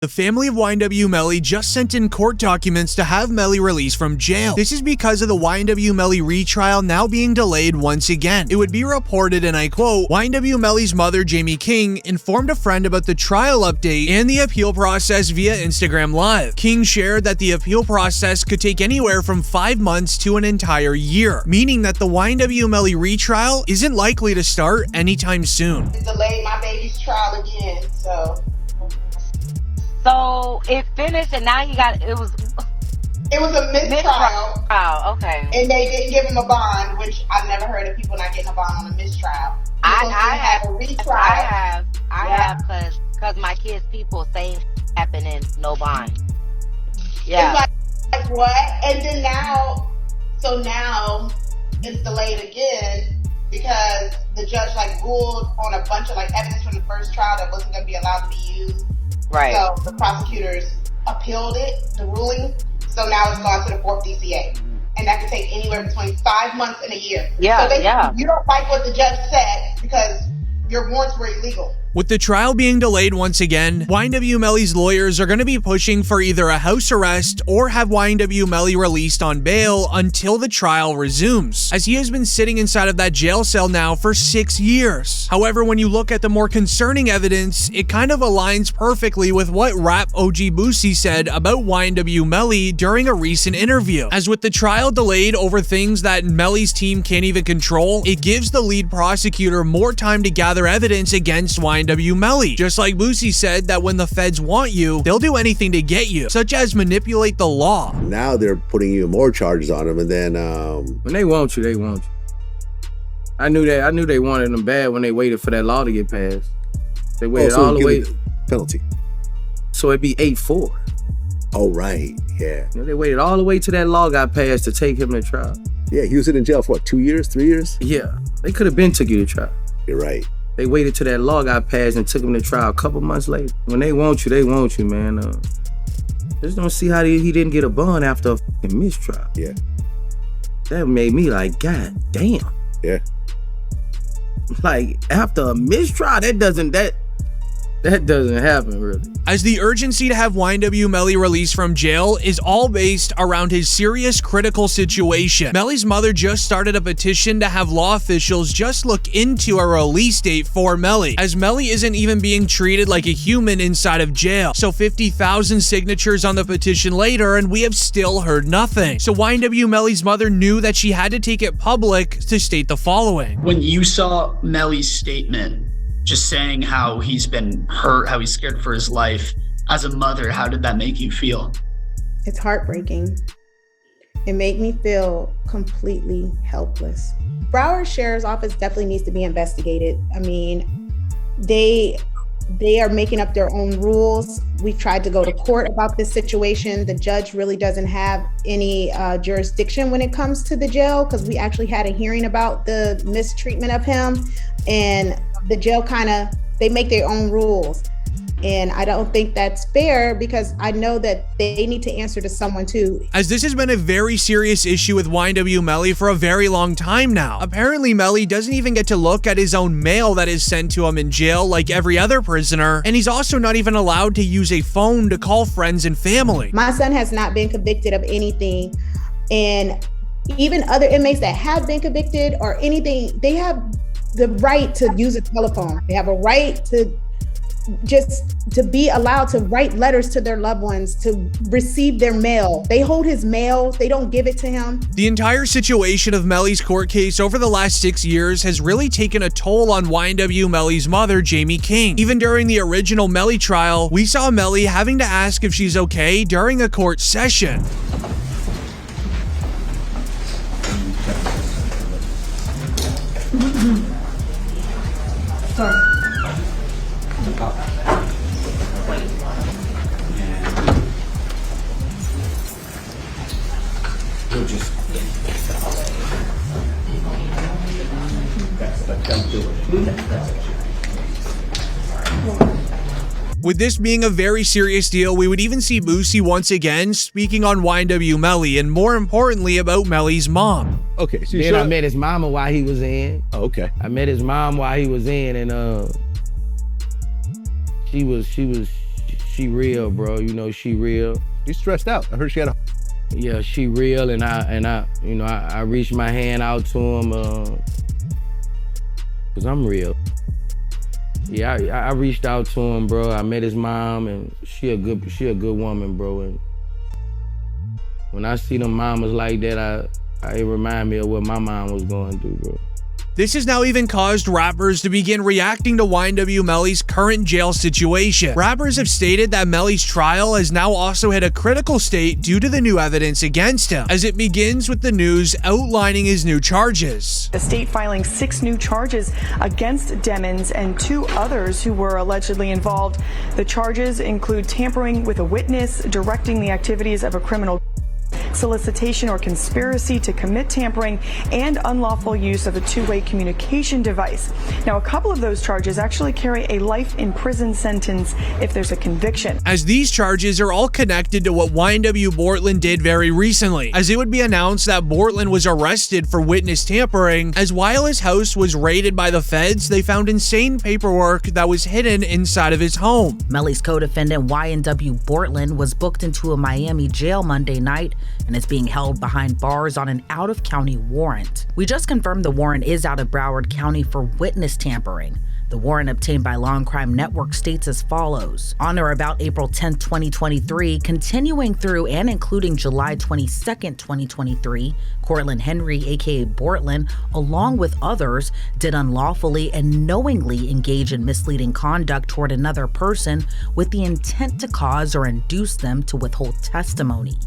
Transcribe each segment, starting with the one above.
The family of YNW Melly just sent in court documents to have Melly released from jail. This is because of the YNW Melly retrial now being delayed once again. It would be reported, and I quote, YNW Melly's mother, Jamie King, informed a friend about the trial update and the appeal process via Instagram Live. King shared that the appeal process could take anywhere from 5 months to an entire year, meaning that the YNW Melly retrial isn't likely to start anytime soon. Delayed my baby's trial again, So it finished, and now it was a mistrial. Oh, okay. And they didn't give him a bond, which I've never heard of people not getting a bond on a mistrial. I have a retrial. I have, because my kids' people same happening, no bond. Yeah. It's like what? And then now it's delayed again because the judge ruled on a bunch of evidence from the first trial that wasn't going to be allowed to be used. Right. So the prosecutors appealed the ruling. So now it's gone to the 4th DCA. And that could take anywhere between 5 months and a year. Yeah, so you don't like what the judge said because your warrants were illegal. With the trial being delayed once again, YNW Melly's lawyers are going to be pushing for either a house arrest or have YNW Melly released on bail until the trial resumes, as he has been sitting inside of that jail cell now for 6 years. However, when you look at the more concerning evidence, it kind of aligns perfectly with what rap OG Boosie said about YNW Melly during a recent interview. As with the trial delayed over things that Melly's team can't even control, it gives the lead prosecutor more time to gather evidence against YNW Melly. Just like Boosie said that when the feds want you, they'll do anything to get you, such as manipulate the law. Now they're putting even more charges on him, and then when they want you, they want you. I knew they wanted them bad when they waited for that law to get passed. They waited all the way. Penalty. So it'd be 8-4. Oh right, yeah. They waited all the way till that law got passed to take him to trial. Yeah, he was in jail for what, 2 years, 3 years? Yeah, they could have been took you to trial. You're right. They waited till that law got passed and took him to trial a couple months later. When they want you, man. Just don't see how he didn't get a bond after a fucking mistrial. Yeah. That made me like, God damn. Yeah. Like, after a mistrial, that doesn't happen, really. As the urgency to have YNW Melly released from jail is all based around his serious critical situation. Melly's mother just started a petition to have law officials just look into a release date for Melly, as Melly isn't even being treated like a human inside of jail. So 50,000 signatures on the petition later, and we have still heard nothing. So YNW Melly's mother knew that she had to take it public to state the following. When you saw Melly's statement, just saying how he's been hurt, how he's scared for his life, as a mother, how did that make you feel? It's heartbreaking. It made me feel completely helpless. Broward Sheriff's Office definitely needs to be investigated. I mean, they are making up their own rules. We tried to go to court about this situation. The judge really doesn't have any jurisdiction when it comes to the jail, because we actually had a hearing about the mistreatment of him, and the jail they make their own rules. And I don't think that's fair, because I know that they need to answer to someone too. As this has been a very serious issue with YNW Melly for a very long time now. Apparently Melly doesn't even get to look at his own mail that is sent to him in jail like every other prisoner, and he's also not even allowed to use a phone to call friends and family. My son has not been convicted of anything, and even other inmates that have been convicted or anything, they have the right to use a telephone. They have a right to be allowed to write letters to their loved ones, to receive their mail. They hold his mail, they don't give it to him. The entire situation of Melly's court case over the last 6 years has really taken a toll on YNW Melly's mother, Jamie King. Even during the original Melly trial, we saw Melly having to ask if she's okay during a court session. Sorry. With this being a very serious deal, we would even see Boosie once again speaking on YNW Melly, and more importantly about Melly's mom. Okay, so Then I met his mama while he was in. Oh, okay. I met his mom while he was in, and she she real, bro. You know, she real. She's stressed out. I heard she had a... Yeah, she real, and I reached my hand out to him, cause I'm real. Yeah, I reached out to him, bro. I met his mom, and she a good woman, bro. And when I see them mamas like that, it remind me of what my mom was going through, bro. This has now even caused rappers to begin reacting to YNW Melly's current jail situation. Rappers have stated that Melly's trial has now also hit a critical state due to the new evidence against him, as it begins with the news outlining his new charges. The state filing 6 new charges against Demons and 2 others who were allegedly involved. The charges include tampering with a witness, directing the activities of a criminal, solicitation or conspiracy to commit tampering, and unlawful use of a two-way communication device. Now, a couple of those charges actually carry a life in prison sentence if there's a conviction. As these charges are all connected to what YNW Bortland did very recently, as it would be announced that Bortland was arrested for witness tampering, as while his house was raided by the feds, they found insane paperwork that was hidden inside of his home. Melly's co-defendant YNW Bortland was booked into a Miami jail Monday night and is being held behind bars on an out-of-county warrant. We just confirmed the warrant is out of Broward County for witness tampering. The warrant obtained by Law and Crime Network states as follows. On or about April 10, 2023, continuing through and including July 22, 2023, Cortland Henry, aka Bortland, along with others, did unlawfully and knowingly engage in misleading conduct toward another person with the intent to cause or induce them to withhold testimony.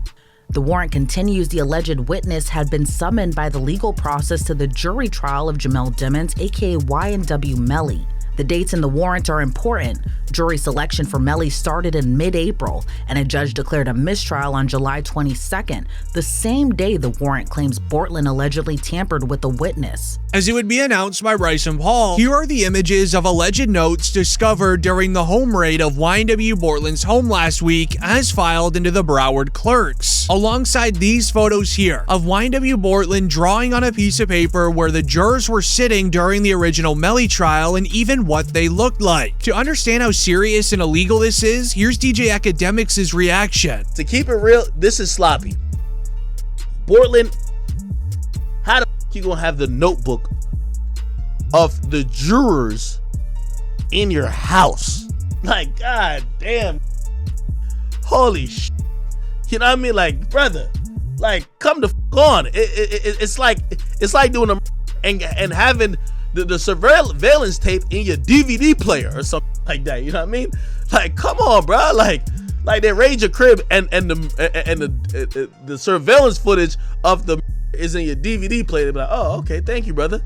The warrant continues the alleged witness had been summoned by the legal process to the jury trial of Jamel Demons, aka YNW Melly. The dates in the warrant are important. Jury selection for Melly started in mid-April, and a judge declared a mistrial on July 22nd, the same day the warrant claims Bortland allegedly tampered with the witness. As it would be announced by Bryson Paul, here are the images of alleged notes discovered during the home raid of YNW Bortland's home last week as filed into the Broward clerks. Alongside these photos here of YNW Bortland drawing on a piece of paper where the jurors were sitting during the original Melly trial and even what they looked like. To understand how serious and illegal this is, here's DJ Academics' reaction. To keep it real, this is sloppy. Bortland, how the f you gonna have the notebook of the jurors in your house? Like, god damn. Holy sh**. You know what I mean? Like, brother, like, come the f on. It's like doing a and having the surveillance tape in your DVD player or something like that. You know what I mean? Like, come on, bro. Like they raid your crib and the surveillance footage of the is in your DVD player. They be like, oh, okay, thank you, brother.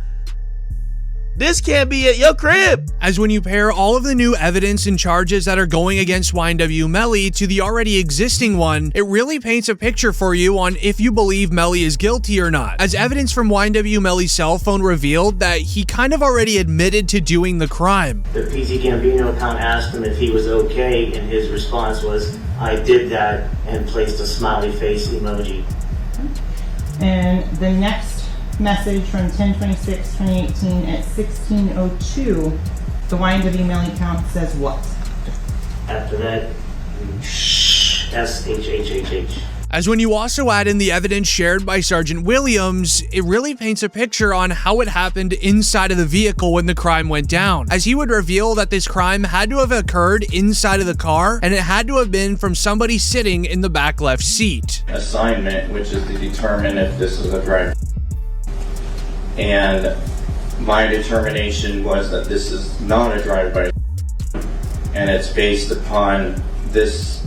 This can't be at your crib. As when you pair all of the new evidence and charges that are going against YNW Melly to the already existing one, it really paints a picture for you on if you believe Melly is guilty or not. As evidence from YNW Melly's cell phone revealed that he kind of already admitted to doing the crime. The PT Gambino account asked him if he was okay, and his response was, I did that, and placed a smiley face emoji. And the next message from 10/26/2018 at 16:02, the YNW Melly count says what? After that, SHHHH. As when you also add in the evidence shared by Sergeant Williams, it really paints a picture on how it happened inside of the vehicle when the crime went down, as he would reveal that this crime had to have occurred inside of the car, and it had to have been from somebody sitting in the back left seat. Assignment, which is to determine if this is a drive. And my determination was that this is not a drive-by, and it's based upon this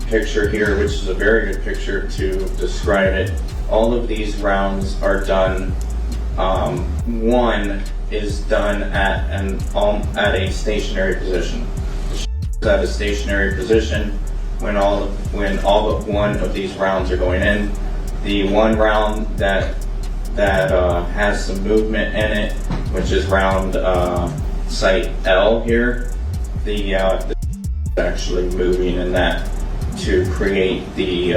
picture here, which is a very good picture to describe it. All of these rounds are done. One is done at a stationary position. At a stationary position when all but one of these rounds are going in. The one round that has some movement in it, which is round site L here, the actually moving in that to create the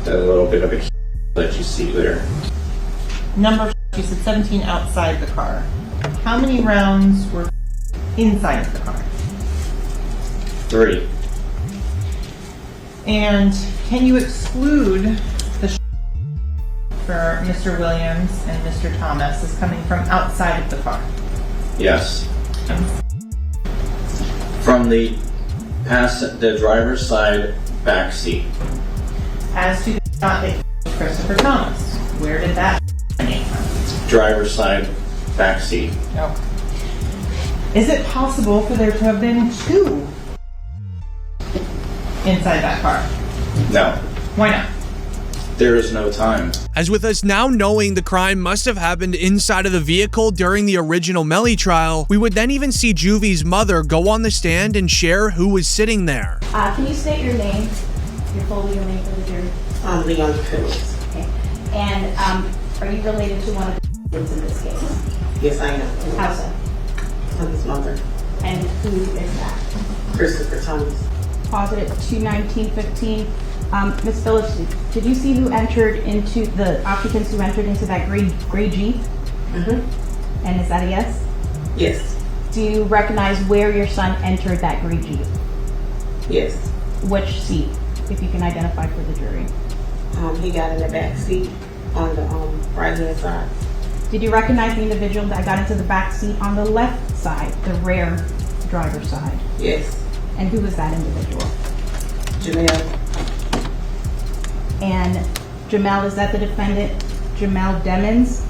little bit of a that you see there. Number, you said 17 outside the car. How many rounds were inside of the car? 3. And can you exclude the for Mr. Williams and Mr. Thomas as coming from outside of the car? Yes. From the driver's side back seat. As to the shot that Christopher Thomas, where did that come from? Driver's side back seat. No. Is it possible for there to have been two inside that car? No. Why not? There is no time. As with us now knowing the crime must have happened inside of the vehicle during the original Melly trial, we would then even see Juvie's mother go on the stand and share who was sitting there. Can you state your name, your full legal name for the jury? I'm Leon Phillips. Okay. And are you related to one of the victims in this case? Yes, I am. How so? I'm his mother. And who is that? Christopher Thomas. Positive 21915. Ms. Phillips, did you see who entered into the occupants who entered into that gray Jeep? Mm-hmm. And is that a yes? Yes. Do you recognize where your son entered that gray Jeep? Yes. Which seat, if you can identify for the jury? He got in the back seat on the right hand side. Did you recognize the individual that got into the back seat on the left side, the rear driver's side? Yes. And who was that individual? Jamel. And Jamel, is that the defendant, Jamel Demons?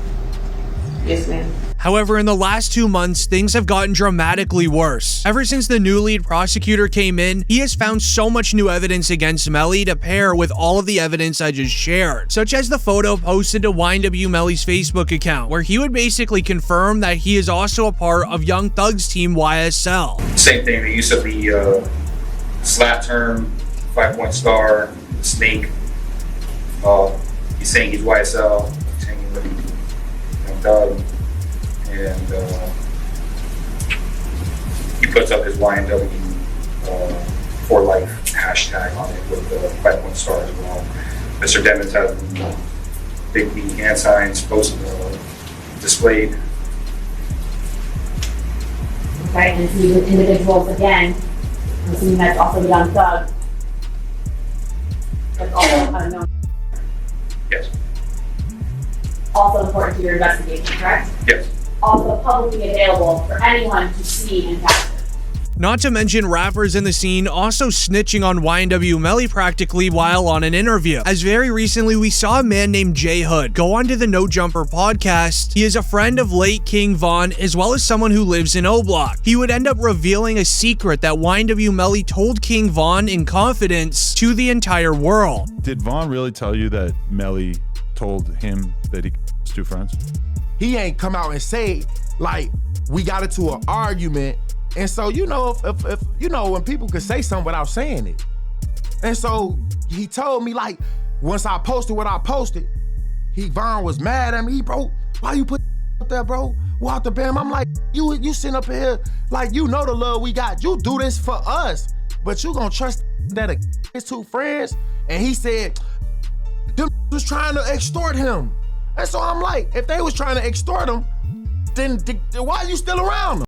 Yes, ma'am. However, in the last 2 months, things have gotten dramatically worse. Ever since the new lead prosecutor came in, he has found so much new evidence against Melly to pair with all of the evidence I just shared, such as the photo posted to YNW Melly's Facebook account, where he would basically confirm that he is also a part of Young Thug's team YSL. Same thing, the use of the slap term, 5-point star, snake. He's saying he's YSL, he's hanging with Young Thug. And he puts up his YNW for life hashtag on it with the 5-point star as well. Mr. Demons has big B hand signs displayed. Right, and these individuals again, I'm assuming that's also Young Thug. That's also unknown. Yes. Also important to your investigation, correct? Yes. Also publicly available for anyone to see and capture. Not to mention rappers in the scene also snitching on YNW Melly practically while on an interview. As very recently we saw a man named J Hood go onto the No Jumper podcast. He is a friend of late King Von as well as someone who lives in O-Block. He would end up revealing a secret that YNW Melly told King Von in confidence to the entire world. Did Von really tell you that Melly told him that he was two friends? He ain't come out and say, like, we got into an argument. And so, you know, if you know, when people could say something without saying it. And so he told me, like, once I posted what I posted, Von was mad at me. Bro, why you put up there, bro? Walk the bam. I'm like, you sitting up here, like, you know the love we got. You do this for us, but you gonna trust that his two friends? And he said, them was trying to extort him. And so I'm like, if they was trying to extort him, then why are you still around them?